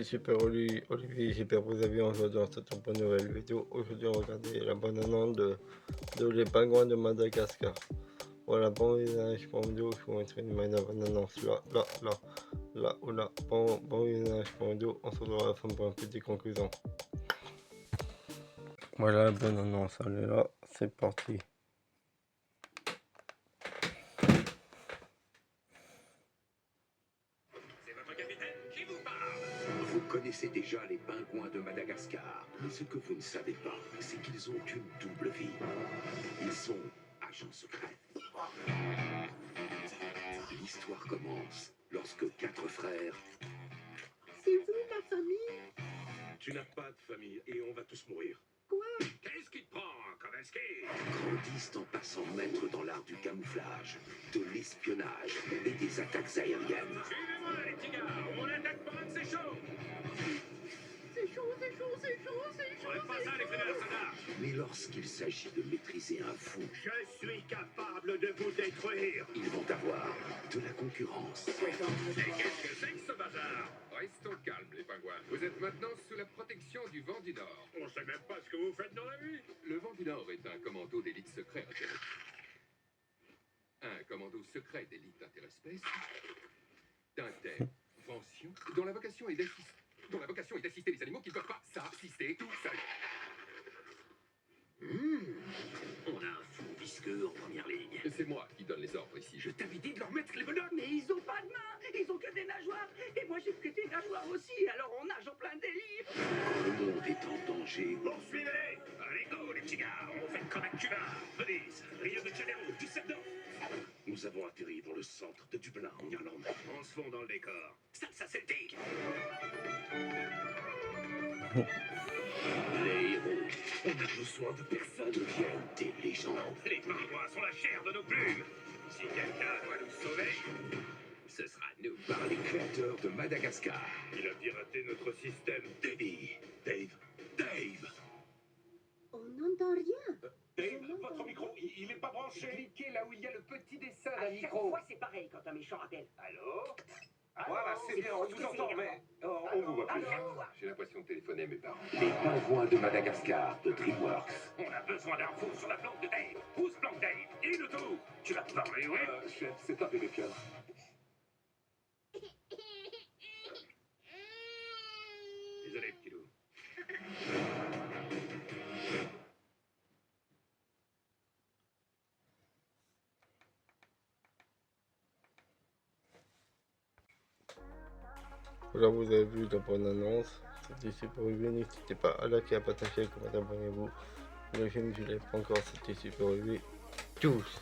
c'est Super Olivier, j'espère que vous avez aujourd'hui dans cette nouvelle vidéo. Aujourd'hui, on va regarder la bande-annonce de Les Pingouins de Madagascar. Voilà, bon visionnage pour la vidéo, je vous montrer une la bande-annonce là ou là. Bon visionnage pour la vidéo, on se retrouve à la fin pour une petite conclusion. Voilà la bande-annonce, elle est là, c'est parti. Vous connaissez déjà les pingouins de Madagascar, mais ce que vous ne savez pas, c'est qu'ils ont une double vie. Ils sont agents secrets. L'histoire commence lorsque 4 frères... C'est vous, ma famille? Tu n'as pas de famille et on va tous mourir. Quoi? Qu'est-ce qui te prend, Kowalski? Grandissent en passant maître dans l'art du camouflage, de l'espionnage et des attaques aériennes. Suivez-moi, les petits gars, on attaque pas, c'est chaud! C'est chaud, c'est chaud, c'est chaud, c'est chaud. On est pas ça, les frères soldats! Mais lorsqu'il s'agit de maîtriser un fou, Je suis capable de vous détruire! ils vont avoir de la concurrence. Et qu'est-ce que c'est que ce bazar? Restons calmes, les pingouins. Vous êtes maintenant sous la protection du Vent du Nord. On sait même pas ce que vous faites dans la vie! Le Vent du Nord est un commando d'élite secret un commando secret d'élite interespèce d'intervention dont la vocation est d'assister les animaux qui ne peuvent pas s'assister tout seuls. On a un fou visqueux en première ligne. C'est moi qui donne les ordres ici. Je t'avais dit de leur mettre les menottes. Mais ils ont pas de main, ils ont que des nageoires. Et moi j'ai pris des nageoires aussi, alors on nage en plein délire. Quand le monde est en danger, Poursuivez-les! Allez, go, les petits gars! On fait comme à Cuba, Venise, Rio de Janeiro, Düsseldorf! nous avons atterri dans le centre de Dublin, en Irlande. On se fond dans le décor. Salsa Celtic! Les héros, on a besoin de personne, deviennent des légendes. Les pingouins sont la chair de nos plumes! Si quelqu'un doit nous sauver, ce sera nous. Par les créateurs de Madagascar. Il a piraté notre système. Dave. On n'entend rien. Dave, votre micro, il est pas branché. Cliquez là où il y a le petit dessin À chaque fois c'est pareil quand un méchant appelle. Allô? Voilà, c'est bien, on vous entend, mais on vous voit plus. J'ai l'impression de téléphoner à mes parents. Les pingouins de Madagascar de DreamWorks. On a besoin d'infos sur la planque de Dave. Où se planque Dave? Dis-nous tout. Tu vas te parler, oui? Chef, c'est un bébé cœur. Désolé, petit loup. Voilà, vous avez vu la bonne annonce. C'était Super Olivier, n'hésitez pas à liker, à partager, à commenter, abonnez-vous. La chaîne, je ne l'ai pas encore, c'était Super Olivier. Tchuss!